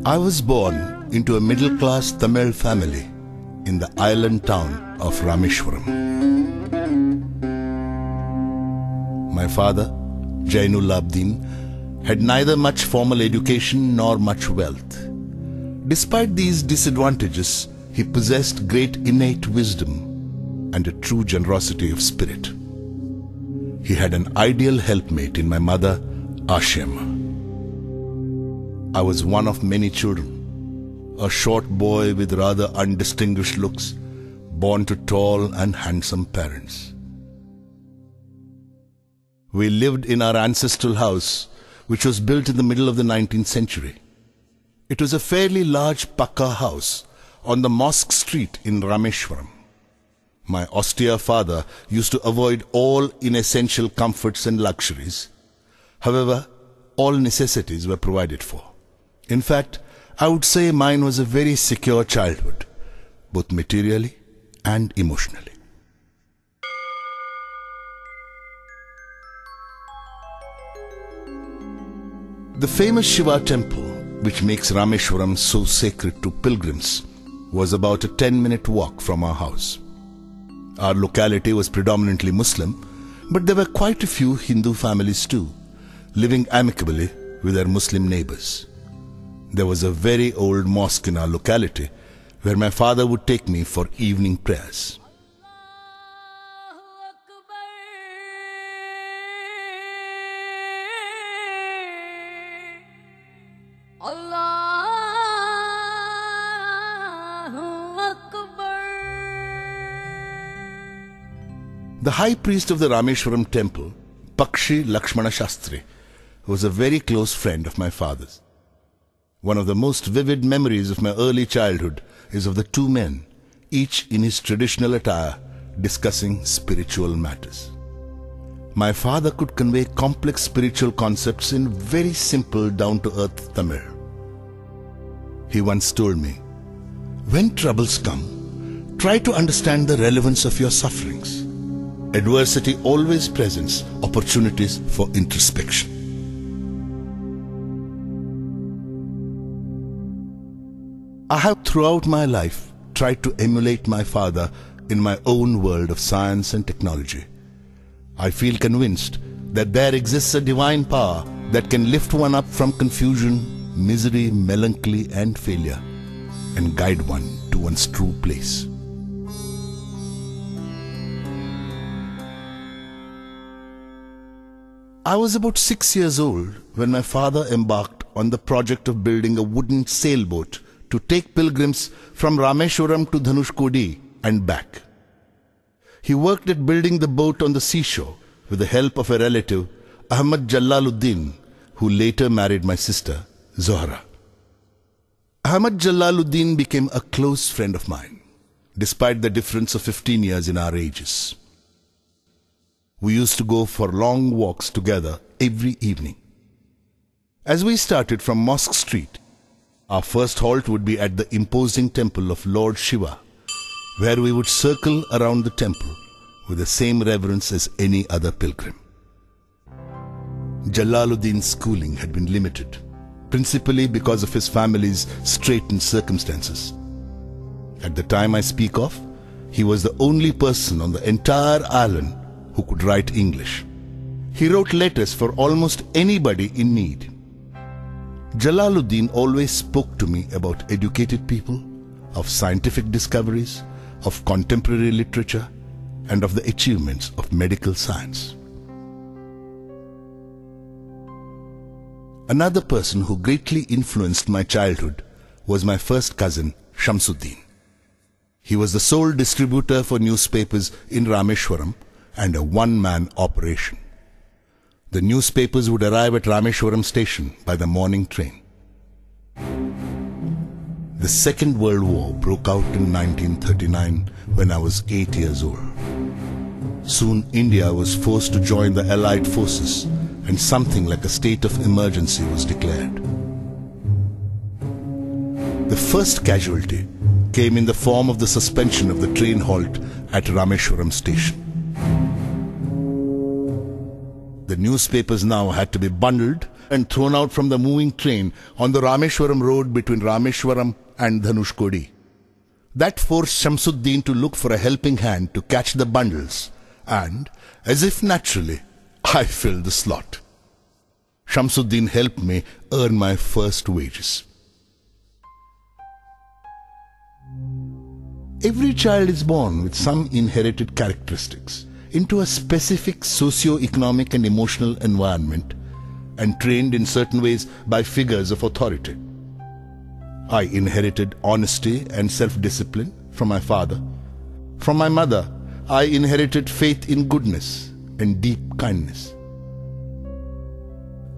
I was born into a middle-class Tamil family in the island town of Rameshwaram. My father, Jainul Abdin, had neither much formal education nor much wealth. Despite these disadvantages, he possessed great innate wisdom and a true generosity of spirit. He had an ideal helpmate in my mother, Ashima. I was one of many children, a short boy with rather undistinguished looks, born to tall and handsome parents. We lived in our ancestral house, which was built in the middle of the 19th century. It was a fairly large Pakka house on the Mosque Street in Rameshwaram. My austere father used to avoid all inessential comforts and luxuries. However, all necessities were provided for. In fact, I would say mine was a very secure childhood, both materially and emotionally. The famous Shiva temple, which makes Rameshwaram so sacred to pilgrims, was about a 10-minute walk from our house. Our locality was predominantly Muslim, but there were quite a few Hindu families too, living amicably with their Muslim neighbors. There was a very old mosque in our locality where my father would take me for evening prayers. The high priest of the Rameshwaram temple, Pakshi Lakshmana Shastri, was a very close friend of my father's. One of the most vivid memories of my early childhood is of the two men, each in his traditional attire, discussing spiritual matters. My father could convey complex spiritual concepts in very simple, down-to-earth Tamil. He once told me, "When troubles come, try to understand the relevance of your sufferings. Adversity always presents opportunities for introspection." I have throughout my life tried to emulate my father in my own world of science and technology. I feel convinced that there exists a divine power that can lift one up from confusion, misery, melancholy and failure and guide one to one's true place. I was about 6 years old when my father embarked on the project of building a wooden sailboat to take pilgrims from Rameshwaram to Dhanushkodi and back. He worked at building the boat on the seashore with the help of a relative, Ahmad Jalaluddin, who later married my sister, Zohra. Ahmad Jalaluddin became a close friend of mine, despite the difference of 15 years in our ages. We used to go for long walks together every evening. As we started from Mosque Street, our first halt would be at the imposing temple of Lord Shiva, where we would circle around the temple with the same reverence as any other pilgrim. Jalaluddin's schooling had been limited, principally because of his family's straitened circumstances. At the time I speak of, he was the only person on the entire island who could write English. He wrote letters for almost anybody in need. Jalaluddin always spoke to me about educated people, of scientific discoveries, of contemporary literature, and of the achievements of medical science. Another person who greatly influenced my childhood was my first cousin, Shamsuddin. He was the sole distributor for newspapers in Rameshwaram and a one-man operation. The newspapers would arrive at Rameshwaram station by the morning train. The Second World War broke out in 1939 when I was 8 years old. Soon India was forced to join the Allied forces and something like a state of emergency was declared. The first casualty came in the form of the suspension of the train halt at Rameshwaram station. The newspapers now had to be bundled and thrown out from the moving train on the Rameshwaram road between Rameshwaram and Dhanushkodi. That forced Shamsuddin to look for a helping hand to catch the bundles, and, as if naturally, I filled the slot. Shamsuddin helped me earn my first wages. Every child is born with some inherited characteristics into a specific socio-economic and emotional environment and trained in certain ways by figures of authority. I inherited honesty and self-discipline from my father. From my mother, I inherited faith in goodness and deep kindness.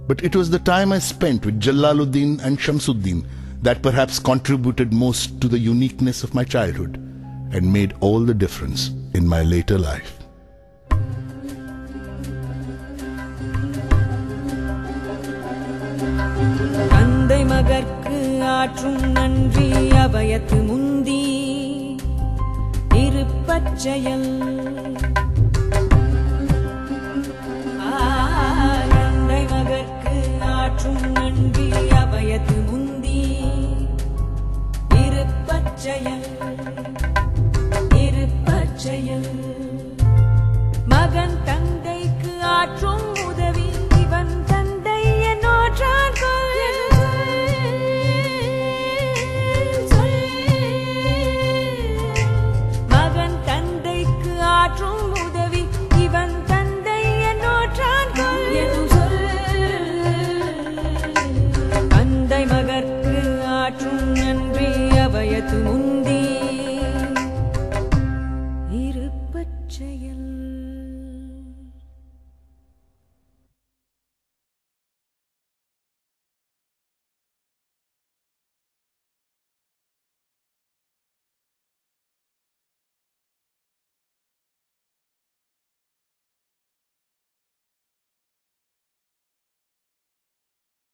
But it was the time I spent with Jalaluddin and Shamsuddin that perhaps contributed most to the uniqueness of my childhood and made all the difference in my later life. தந்தை மகற்கு ஆற்றும் நன்றி அபயத்து முந்தி இருப்பச்செயல் தந்தை மகற்கு ஆற்றும் நன்றி அபயத்து முந்தி